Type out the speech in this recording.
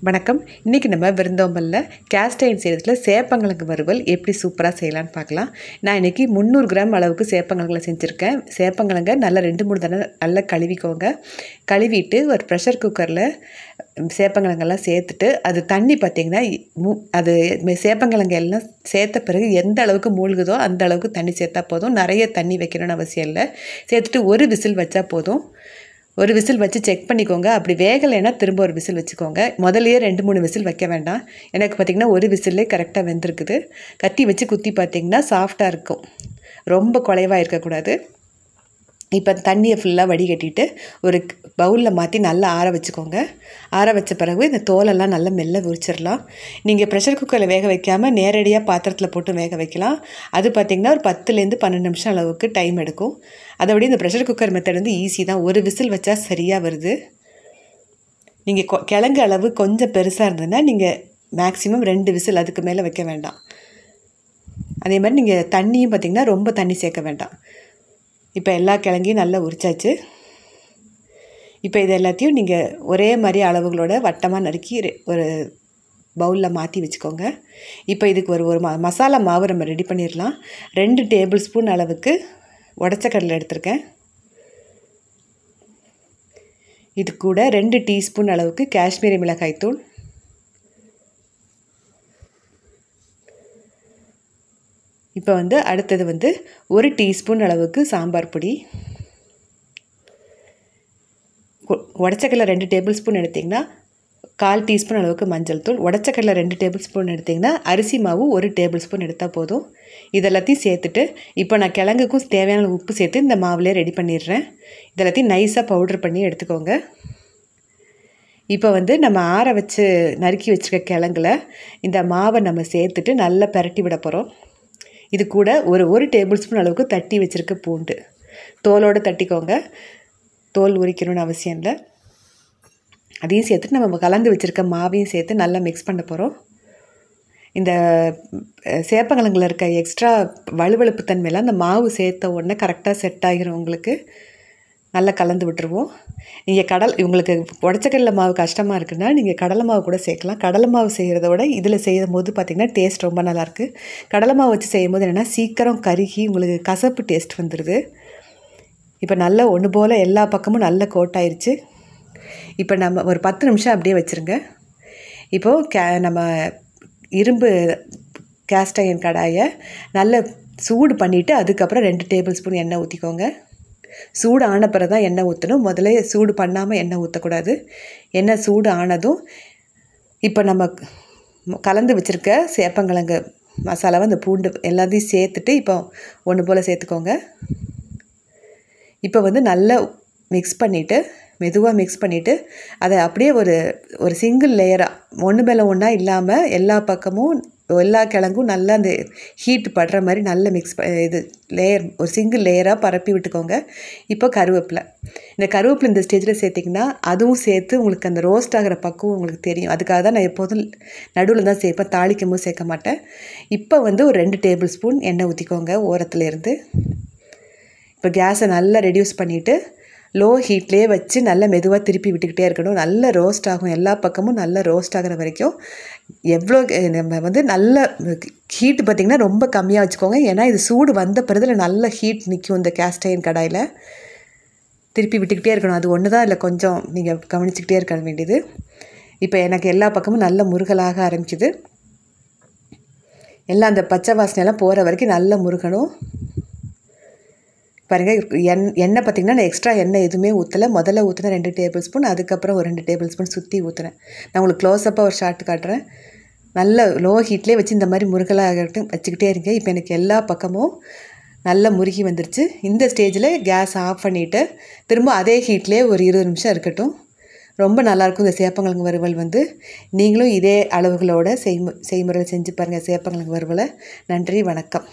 வணக்கம். இன்றைக்கி நம்ம விருந்தோம்பலில் கேஸ்ட் அயர்ன் செய்கிறதுல சேப்பங்கிழங்கு வறுவல் எப்படி சூப்பராக செய்யலான்னு பார்க்கலாம். நான் இன்றைக்கி 300 கிராம் அளவுக்கு சேப்பங்கிழங்குல செஞ்சுருக்கேன். சேப்பங்கிழங்கை நல்லா 2-3 தடவை நல்லா கழுவிக்கோங்க. கழுவிட்டு ஒரு ப்ரெஷர் குக்கரில் சேப்பங்கிழங்கெல்லாம் சேர்த்துட்டு அது தண்ணி பார்த்திங்கன்னா அது சேப்பங்கிழங்கு எல்லாம் சேர்த்த பிறகு எந்த அளவுக்கு மூழ்குதோ அந்த அளவுக்கு தண்ணி சேர்த்தா போதும். நிறைய தண்ணி வைக்கணும்னு அவசியம் இல்லை. சேர்த்துட்டு ஒரு விசில் வச்சா போதும். ஒரு விசில் வச்சு செக் பண்ணிக்கோங்க. அப்படி வேகலைன்னா திரும்ப ஒரு விசில் வச்சுக்கோங்க. முதலையே 2-3 விசில் வைக்க வேண்டாம். எனக்கு பார்த்திங்கன்னா ஒரு விசில்லே கரெக்டாக வெந்திருக்குது. கத்தி வச்சு குத்தி பார்த்திங்கன்னா சாஃப்டாக இருக்கும், ரொம்ப குலைவாக இருக்கக்கூடாது. இப்போ தண்ணியை ஃபுல்லாக வடிகட்டிட்டு ஒரு பவுலில் மாற்றி நல்லா ஆற வச்சுக்கோங்க. ஆற வச்ச பிறகு இந்த தோலெல்லாம் நல்லா மெல்ல உரிச்சிடலாம். நீங்கள் ப்ரெஷர் குக்கரில் வேக வைக்காமல் நேரடியாக பாத்திரத்தில் போட்டு வேக வைக்கலாம். அது பார்த்திங்கன்னா ஒரு 10லேருந்து 12 நிமிஷம் அளவுக்கு டைம் எடுக்கும். அதை விட இந்த ப்ரெஷர் குக்கர் மெத்தட் வந்து ஈஸி தான். ஒரு விசில் வச்சா சரியாக வருது. நீங்கள் கிழங்கு அளவு கொஞ்சம் பெருசாக இருந்ததுன்னா நீங்கள் மேக்ஸிமம் 2 விசில், அதுக்கு மேலே வைக்க வேண்டாம். அதே மாதிரி நீங்கள் தண்ணியும் பார்த்திங்கன்னா ரொம்ப தண்ணி சேர்க்க வேண்டாம். இப்போ எல்லா கிழங்கையும் நல்லா உரிச்சாச்சு. இப்போ இது எல்லாத்தையும் நீங்கள் ஒரே மாதிரி அளவுகளோட வட்டமாக நறுக்கி ஒரு பவுலில் மாற்றி வச்சுக்கோங்க. இப்போ இதுக்கு ஒரு மசாலா மாவு நம்ம ரெடி பண்ணிடலாம். 2 டேபிள் ஸ்பூன் அளவுக்கு உடச்ச கடலை எடுத்திருக்கேன். இது கூட 2 டீஸ்பூன் அளவுக்கு காஷ்மீரி மிளகாய் தூள், இப்போ அடுத்தது 1 டீஸ்பூன் அளவுக்கு சாம்பார் பொடி, உடச்சக்கடலை 2 டேபிள் ஸ்பூன் எடுத்திங்கன்னா 1/4 டீஸ்பூன் அளவுக்கு மஞ்சள் தூள், உடச்சக்கடலை 2 டேபிள் ஸ்பூன் எடுத்திங்கன்னா அரிசி மாவு 1 டேபிள் ஸ்பூன் எடுத்தால் போதும். இதெல்லாத்தையும் சேர்த்துட்டு இப்போ நான் கிழங்குக்கும் தேவையான உப்பு சேர்த்து இந்த மாவுலேயே ரெடி பண்ணிடுறேன். இதெல்லாத்தையும் நைஸாக பவுட்ரு பண்ணி எடுத்துக்கோங்க. இப்போ நம்ம ஆற வச்சு நறுக்கி வச்சுருக்க கிழங்குல இந்த மாவை நம்ம சேர்த்துட்டு நல்லா பரட்டி விட போகிறோம். இது கூட ஒரு டேபிள் ஸ்பூன் அளவுக்கு தட்டி வச்சுருக்க பூண்டு தோலோடு தட்டிக்கோங்க. தோல் உரிக்கணும்னு அவசியம் இல்லை. அதையும் சேர்த்துட்டு நம்ம கலந்து வச்சுருக்க மாவையும் சேர்த்து நல்லா மிக்ஸ் பண்ண போகிறோம். இந்த சேப்பங்கிழங்குல இருக்க எக்ஸ்ட்ரா வலுவழுப்பு தன்மையெல்லாம் அந்த மாவு சேர்த்த உடனே கரெக்டாக செட் ஆகிரும். உங்களுக்கு நல்லா கலந்து விட்டுருவோம். நீங்கள் உங்களுக்கு உடச்சக்கடலை மாவு கஷ்டமாக இருக்குன்னா நீங்கள் கடலை மாவு கூட சேர்க்கலாம். கடலை மாவு செய்கிறத விட இதில் செய்யும் போது பார்த்திங்கன்னா டேஸ்ட் ரொம்ப நல்லாயிருக்கு. கடலை மாவு வச்சு செய்யும் போது என்னென்னா சீக்கிரம் கருகி உங்களுக்கு கசப்பு டேஸ்ட் வந்துடுது. இப்போ நல்லா ஒன்று போல் எல்லா பக்கமும் நல்லா கோட் ஆயிடுச்சு. இப்போ நம்ம ஒரு 10 நிமிஷம் அப்படியே வச்சுருங்க. இப்போது நம்ம இரும்பு கேஸ்ட் அயர்ன் கடாயை நல்லா சூடு பண்ணிவிட்டு அதுக்கப்புறம் 2 டேபிள் ஸ்பூன் எண்ணெய் ஊற்றிக்கோங்க. சூடு ஆன பிறகு தான் எண்ணெய் ஊற்றணும். முதல்ல சூடு பண்ணாமல் எண்ணெய் ஊற்றக்கூடாது. எண்ணெய் சூடு ஆனதும் இப்போ நம்ம கலந்து வச்சுருக்க சேப்பங்கிழங்கு மசாலாவை அந்த பூண்டு எல்லாத்தையும் சேர்த்துட்டு இப்போ ஒன்று போல் சேர்த்துக்கோங்க. இப்போ நல்லா மிக்ஸ் பண்ணிவிட்டு மெதுவாக மிக்ஸ் பண்ணிவிட்டு அதை அப்படியே ஒரு சிங்கிள் லேயராக ஒன்று மேலே ஒன்றா இல்லாமல் எல்லா பக்கமும் எல்லா கிழங்கும் நல்லா அந்த ஹீட் படுற மாதிரி நல்லா இது லேயர் ஒரு சிங்கிள் லேயராக பரப்பி விட்டுக்கோங்க. இப்போ கருவேப்பிலை, இந்த கருவேப்பிலை இந்த ஸ்டேஜில் சேர்த்திங்கன்னா அதுவும் சேர்த்து உங்களுக்கு அந்த ரோஸ்ட் ஆகிற பக்குவம் உங்களுக்கு தெரியும். அதுக்காக தான் நான் எப்போதும் நடுவில் தான் சேர்ப்பேன், தாளிக்கும் போது சேர்க்க மாட்டேன். இப்போ ஒரு 2 டேபிள் ஸ்பூன் எண்ணெய் ஊற்றிக்கோங்க ஓரத்துலேருந்து. இப்போ கேஸை நல்லா ரெடியூஸ் பண்ணிவிட்டு லோ ஹீட்லேயே வச்சு நல்லா மெதுவாக திருப்பி விட்டுக்கிட்டே இருக்கணும். நல்லா ரோஸ்ட் ஆகும், எல்லா பக்கமும் நல்லா ரோஸ்ட் ஆகிற வரைக்கும். எவ்வளோ நம்ம நல்ல ஹீட்டு பார்த்திங்கன்னா ரொம்ப கம்மியாக வச்சுக்கோங்க. ஏன்னா இது சூடு வந்த பிறகு நல்ல ஹீட் நிற்கும். இந்த கேஸ்ட் அயர்ன் கடாயில் திருப்பி விட்டுக்கிட்டே இருக்கணும். அது ஒன்று தான் இல்லை, கொஞ்சம் நீங்கள் கவனிச்சுக்கிட்டே இருக்க வேண்டியது. இப்போ எனக்கு எல்லா பக்கமும் நல்ல முருகலாக ஆரம்பிக்குது. எல்லாம் அந்த பச்சை வாசனையெல்லாம் போகிற வரைக்கும் நல்லா முருகணும். பாருங்கள், எண்ணெய் பார்த்திங்கன்னா நான் எக்ஸ்ட்ரா எண்ணெய் எதுவுமே ஊற்றலை. முதல்ல ஊற்றின 2 டேபிள் ஸ்பூன், அதுக்கப்புறம் ஒரு 2 டேபிள் ஸ்பூன் சுற்றி ஊற்றுறேன். நான் உங்களுக்கு க்ளோஸ்அப்பாக ஒரு ஷார்ட் காட்டுறேன். நல்ல லோ ஹீட்லேயே வச்சு இந்த மாதிரி முருகலாகட்டும் வச்சுக்கிட்டே இருங்க. இப்போ எனக்கு எல்லா பக்கமும் நல்லா முருகி வந்துருச்சு. இந்த ஸ்டேஜில் கேஸ் ஆஃப் பண்ணிவிட்டு திரும்ப அதே ஹீட்லேயே ஒரு 20 நிமிஷம் இருக்கட்டும். ரொம்ப நல்லாயிருக்கும் இந்த சேப்பங்கிழங்கு வறுவல். நீங்களும் இதே அளவுகளோட செய்முறையில் செஞ்சு பாருங்கள் சேப்பங்கிழங்கு வறுவலை. நன்றி, வணக்கம்.